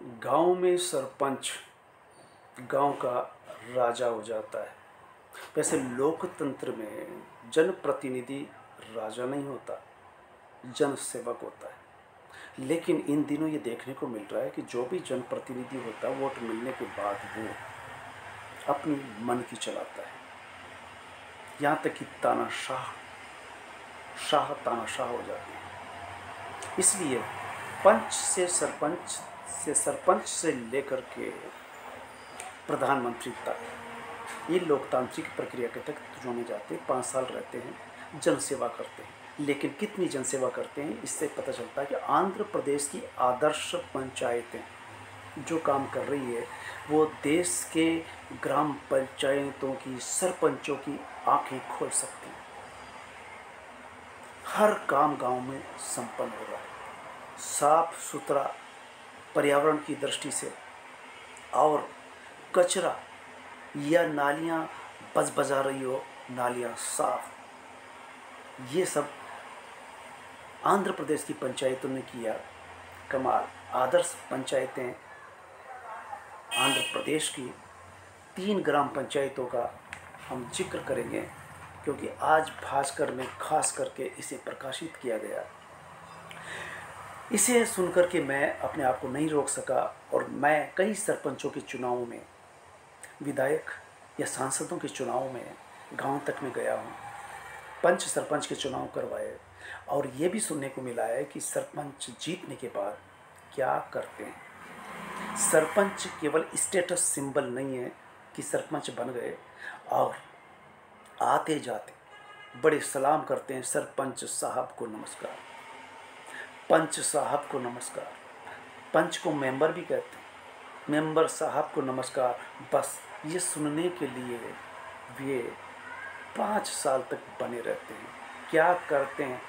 गांव में सरपंच गांव का राजा हो जाता है। वैसे लोकतंत्र में जनप्रतिनिधि राजा नहीं होता, जन सेवक होता है। लेकिन इन दिनों ये देखने को मिल रहा है कि जो भी जनप्रतिनिधि होता है वोट मिलने के बाद वो अपनी मन की चलाता है। यहाँ तक कि शाह तानाशाह हो जाते हैं। इसलिए पंच से सरपंच से लेकर के प्रधानमंत्री तक ये लोकतांत्रिक प्रक्रिया के तहत चुने जाते हैं। 5 साल रहते हैं, जनसेवा करते हैं। लेकिन कितनी जनसेवा करते हैं इससे पता चलता है कि आंध्र प्रदेश की आदर्श पंचायतें जो काम कर रही है वो देश के ग्राम पंचायतों की सरपंचों की आंखें खोल सकती हैं। हर काम गांव में संपन्न हो रहा है, साफ सुथरा पर्यावरण की दृष्टि से, और कचरा या नालियां बजा रही हो, नालियां साफ, ये सब आंध्र प्रदेश की पंचायतों ने किया कमाल। आदर्श पंचायतें आंध्र प्रदेश की 3 ग्राम पंचायतों का हम जिक्र करेंगे, क्योंकि आज भास्कर में खास करके इसे प्रकाशित किया गया। इसे सुनकर के मैं अपने आप को नहीं रोक सका और मैं कई सरपंचों के चुनावों में, विधायक या सांसदों के चुनावों में गांव तक में गया हूं, पंच सरपंच के चुनाव करवाए, और ये भी सुनने को मिला है कि सरपंच जीतने के बाद क्या करते हैं। सरपंच केवल स्टेटस सिंबल नहीं है कि सरपंच बन गए और आते जाते बड़े सलाम करते हैं, सरपंच साहब को नमस्कार, पंच साहब को नमस्कार, पंच को मेंबर भी कहते हैं, मेंबर साहब को नमस्कार। बस ये सुनने के लिए वे 5 साल तक बने रहते हैं। क्या करते हैं,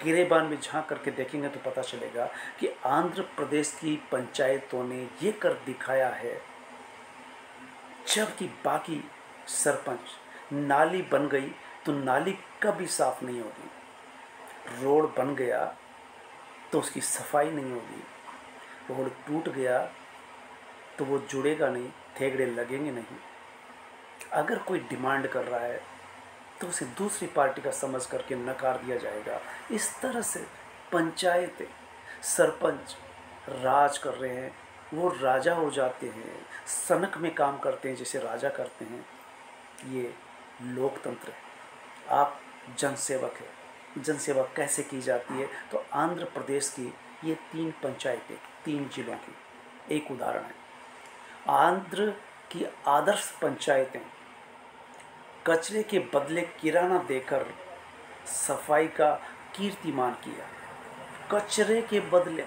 गिरेबान में झांक करके देखेंगे तो पता चलेगा कि आंध्र प्रदेश की पंचायतों ने ये कर दिखाया है। जबकि बाकी सरपंच, नाली बन गई तो नाली कभी साफ नहीं होगी, रोड बन गया तो उसकी सफाई नहीं होगी, रोड टूट गया तो वो जुड़ेगा नहीं, थेगड़े लगेंगे नहीं। अगर कोई डिमांड कर रहा है तो उसे दूसरी पार्टी का समझ करके नकार दिया जाएगा। इस तरह से पंचायतें, सरपंच राज कर रहे हैं, वो राजा हो जाते हैं, सनक में काम करते हैं जैसे राजा करते हैं। ये लोकतंत्र है। आप जनसेवक है। जनसेवा कैसे की जाती है, तो आंध्र प्रदेश की ये 3 पंचायतें 3 जिलों की एक उदाहरण है। आंध्र की आदर्श पंचायतें कचरे के बदले किराना देकर सफाई का कीर्तिमान किया। कचरे के बदले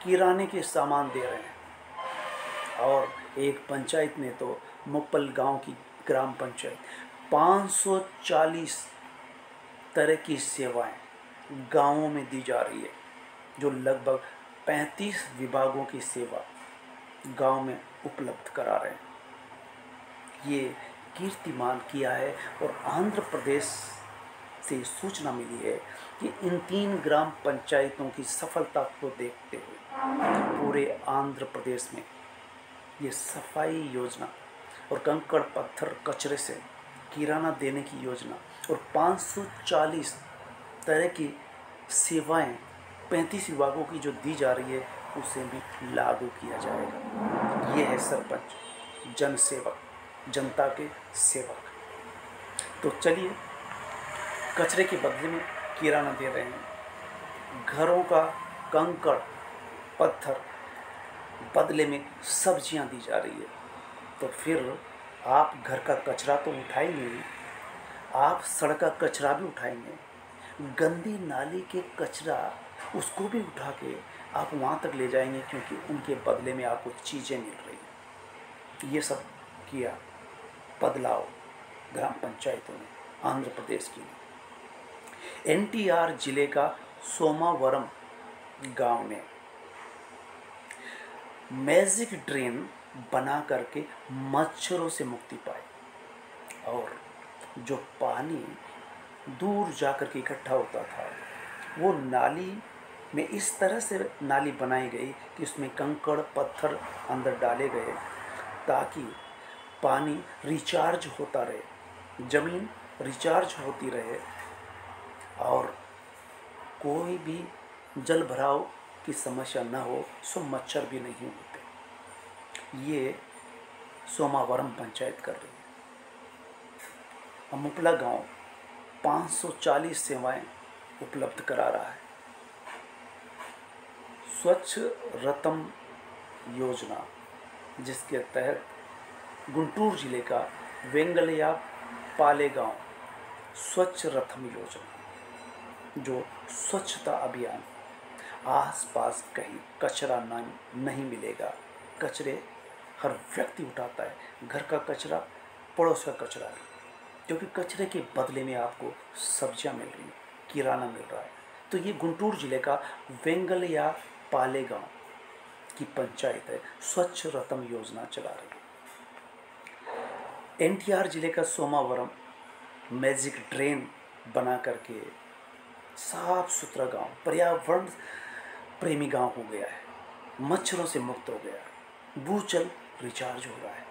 किराने के सामान दे रहे हैं। और एक पंचायत ने तो मुप्पल गांव की ग्राम पंचायत 540 तरह की सेवाएं गांवों में दी जा रही है, जो लगभग 35 विभागों की सेवा गांव में उपलब्ध करा रहे हैं। ये कीर्तिमान किया है। और आंध्र प्रदेश से सूचना मिली है कि इन 3 ग्राम पंचायतों की सफलता को देखते हुए पूरे आंध्र प्रदेश में ये सफाई योजना और कंकड़ पत्थर कचरे से किराना देने की योजना और 540 तरह की सेवाएं 35 विभागों की जो दी जा रही है उसे भी लागू किया जाएगा। ये है सरपंच, जनसेवक, जनता के सेवक। तो चलिए, कचरे के बदले में किराना दे रहे हैं, घरों का कंकड़ पत्थर बदले में सब्जियां दी जा रही है, तो फिर आप घर का कचरा तो उठाएंगे, आप सड़क का कचरा भी उठाएंगे, गंदी नाली के कचरा उसको भी उठा के आप वहाँ तक ले जाएंगे, क्योंकि उनके बदले में आपको चीज़ें मिल रही हैं। ये सब किया बदलाव ग्राम पंचायतों ने आंध्र प्रदेश की। एनटीआर जिले का सोमावरम गांव ने मैजिक ड्रेन बना करके मच्छरों से मुक्ति पाई, और जो पानी दूर जाकर के इकट्ठा होता था वो नाली में इस तरह से नाली बनाई गई कि उसमें कंकड़ पत्थर अंदर डाले गए ताकि पानी रिचार्ज होता रहे, ज़मीन रिचार्ज होती रहे और कोई भी जल भराव की समस्या न हो, सो मच्छर भी नहीं होते। ये सोमावरम पंचायत कर रही है। मुपला गांव 540 सेवाएं उपलब्ध करा रहा है। स्वच्छ रतम योजना, जिसके तहत गुंटूर जिले का वेंगलिया पाले गांव स्वच्छ रथम योजना, जो स्वच्छता अभियान, आसपास कहीं कचरा नहीं मिलेगा। कचरे हर व्यक्ति उठाता है, घर का कचरा, पड़ोस का कचरा, क्योंकि कचरे के बदले में आपको सब्जियां मिल रही, किराना मिल रहा है। तो ये गुंटूर जिले का वेंगलिया पाले गांव की पंचायत है, स्वच्छ रतम योजना चला रही है। एनटीआर जिले का सोमावरम मैजिक ड्रेन बना करके साफ सुथरा गांव, पर्यावरण प्रेमी गांव हो गया है, मच्छरों से मुक्त हो गया है, भूजल रिचार्ज हो रहा है।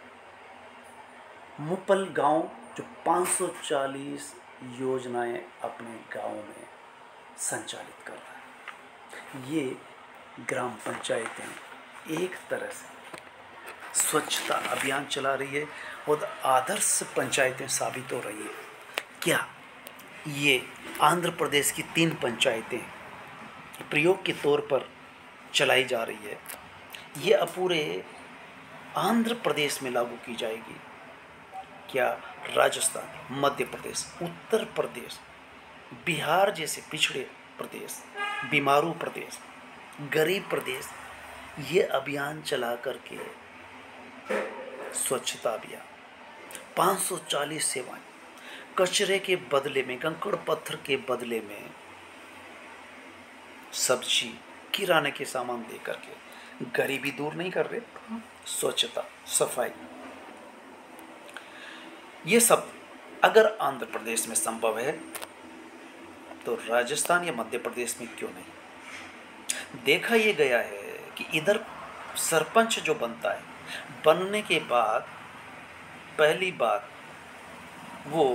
मुपल गांव जो 540 योजनाएं अपने गांव में संचालित कर रहा है। ये ग्राम पंचायतें एक तरह से स्वच्छता अभियान चला रही है और आदर्श पंचायतें साबित हो रही है। क्या ये आंध्र प्रदेश की 3 पंचायतें प्रयोग के तौर पर चलाई जा रही है, ये अपूरे आंध्र प्रदेश में लागू की जाएगी? क्या राजस्थान, मध्य प्रदेश, उत्तर प्रदेश, बिहार जैसे पिछड़े प्रदेश, बीमारू प्रदेश, गरीब प्रदेश ये अभियान चला करके स्वच्छता अभियान 540 सेवाएं, कचरे के बदले में, कंकड़ पत्थर के बदले में सब्जी, किराने के सामान दे करके गरीबी दूर नहीं कर रहे, स्वच्छता, सफाई, ये सब अगर आंध्र प्रदेश में संभव है तो राजस्थान या मध्य प्रदेश में क्यों नहीं? देखा ये गया है कि इधर सरपंच जो बनता है, बनने के बाद पहली बात वो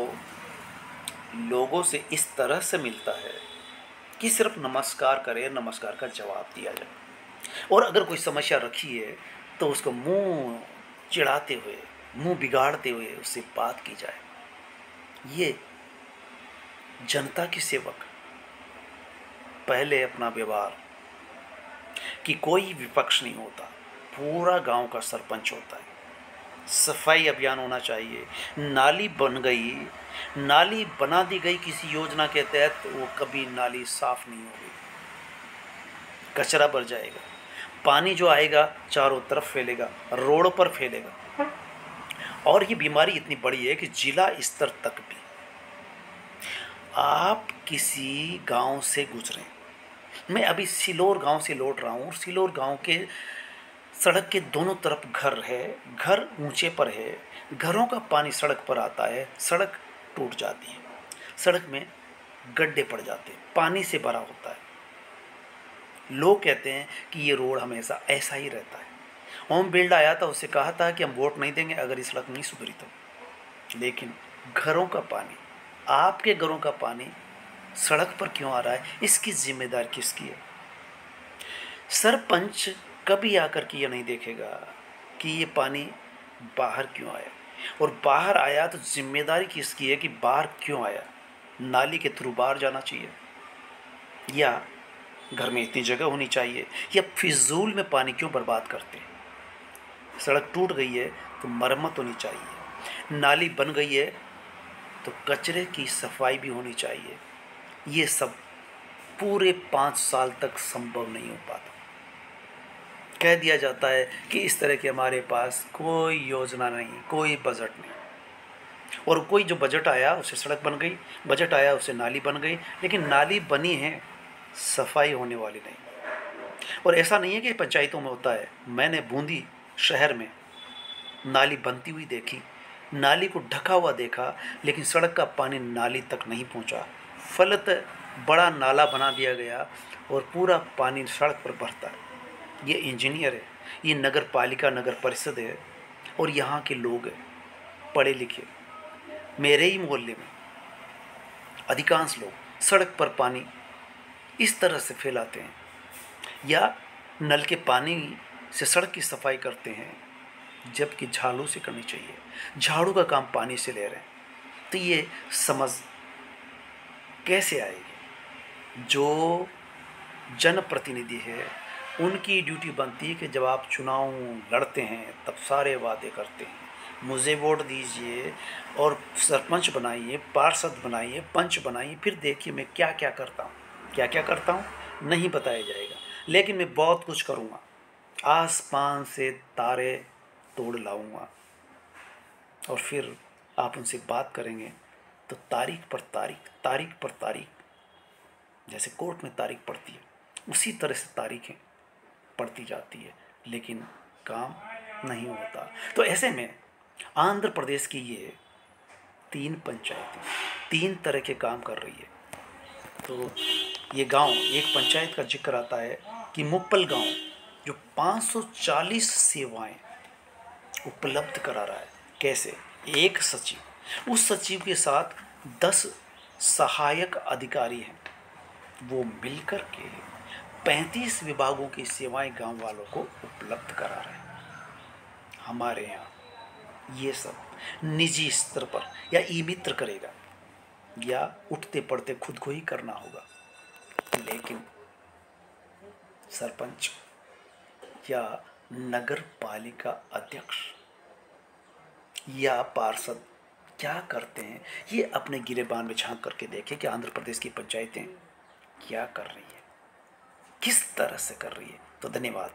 लोगों से इस तरह से मिलता है कि सिर्फ नमस्कार करे, नमस्कार का जवाब दिया जाए, और अगर कोई समस्या रखी है तो उसको मुंह चिढ़ाते हुए, मुंह बिगाड़ते हुए उससे बात की जाए। ये जनता की सेवक पहले अपना व्यवहार कि कोई विपक्ष नहीं होता, पूरा गांव का सरपंच होता है। सफाई अभियान होना चाहिए। नाली बन गई, नाली बना दी गई किसी योजना के तहत, वो कभी नाली साफ नहीं होगी, कचरा भर जाएगा, पानी जो आएगा चारों तरफ फैलेगा, रोड पर फैलेगा, और ये बीमारी इतनी बड़ी है कि जिला स्तर तक भी। आप किसी गांव से गुजरें, मैं अभी सिलोर गांव से लौट रहा हूँ, सिलोर गांव के सड़क के दोनों तरफ घर है, घर ऊंचे पर है, घरों का पानी सड़क पर आता है, सड़क टूट जाती है, सड़क में गड्ढे पड़ जाते हैं, पानी से भरा होता है। लोग कहते हैं कि ये रोड हमेशा ऐसा ही रहता है। ओम बिरला आया था, उससे कहा था कि हम वोट नहीं देंगे अगर ये सड़क नहीं सुधरी तो। लेकिन घरों का पानी, आपके घरों का पानी सड़क पर क्यों आ रहा है, इसकी जिम्मेदारी किसकी है? सरपंच कभी आकर के ये नहीं देखेगा कि ये पानी बाहर क्यों आया, और बाहर आया तो जिम्मेदारी किसकी है कि बाहर क्यों आया? नाली के थ्रू बाहर जाना चाहिए, या घर में इतनी जगह होनी चाहिए, या फिजूल में पानी क्यों बर्बाद करते हैं? सड़क टूट गई है तो मरम्मत होनी चाहिए, नाली बन गई है तो कचरे की सफाई भी होनी चाहिए। ये सब पूरे 5 साल तक संभव नहीं हो पाता। कह दिया जाता है कि इस तरह के हमारे पास कोई योजना नहीं, कोई बजट नहीं, और कोई जो बजट आया उससे सड़क बन गई, बजट आया उससे नाली बन गई, लेकिन नाली बनी है, सफाई होने वाली नहीं। और ऐसा नहीं है कि पंचायतों में होता है, मैंने बूंदी शहर में नाली बनती हुई देखी, नाली को ढका हुआ देखा, लेकिन सड़क का पानी नाली तक नहीं पहुंचा। फलत बड़ा नाला बना दिया गया और पूरा पानी सड़क पर बहता है। ये इंजीनियर है, ये नगर पालिका नगर परिषद है और यहाँ के लोग हैं पढ़े लिखे। मेरे ही मोहल्ले में अधिकांश लोग सड़क पर पानी इस तरह से फैलाते हैं या नल के पानी से सड़क की सफाई करते हैं, जबकि झाड़ू से करनी चाहिए। झाड़ू का काम पानी से ले रहे हैं, तो ये समझ कैसे आएगी? जो जनप्रतिनिधि है उनकी ड्यूटी बनती है कि जब आप चुनाव लड़ते हैं तब सारे वादे करते हैं, मुझे वोट दीजिए और सरपंच बनाइए, पार्षद बनाइए, पंच बनाइए, फिर देखिए मैं क्या क्या करता हूँ। क्या क्या करता हूँ नहीं बताया जाएगा, लेकिन मैं बहुत कुछ करूँगा। आसमान से तारे तोड़ लाऊंगा और फिर आप उनसे बात करेंगे तो तारीख पर तारीख, तारीख पर तारीख, जैसे कोर्ट में तारीख पड़ती है उसी तरह से तारीखें पड़ती जाती है, लेकिन काम नहीं होता। तो ऐसे में आंध्र प्रदेश की ये 3 पंचायतें 3 तरह के काम कर रही है। तो ये गांव, एक पंचायत का जिक्र आता है कि मुप्पल गांव जो 540 सेवाएं उपलब्ध करा रहा है। कैसे? एक सचिव, उस सचिव के साथ 10 सहायक अधिकारी हैं, वो मिलकर के 35 विभागों की सेवाएं गांव वालों को उपलब्ध करा रहे हैं। हमारे यहाँ ये सब निजी स्तर पर या ई मित्र करेगा या उठते पड़ते खुद को ही करना होगा, लेकिन सरपंच या नगर पालिका अध्यक्ष या पार्षद क्या करते हैं, ये अपने गिरेबान में झांक करके देखें कि आंध्र प्रदेश की पंचायतें क्या कर रही है, किस तरह से कर रही है। तो धन्यवाद।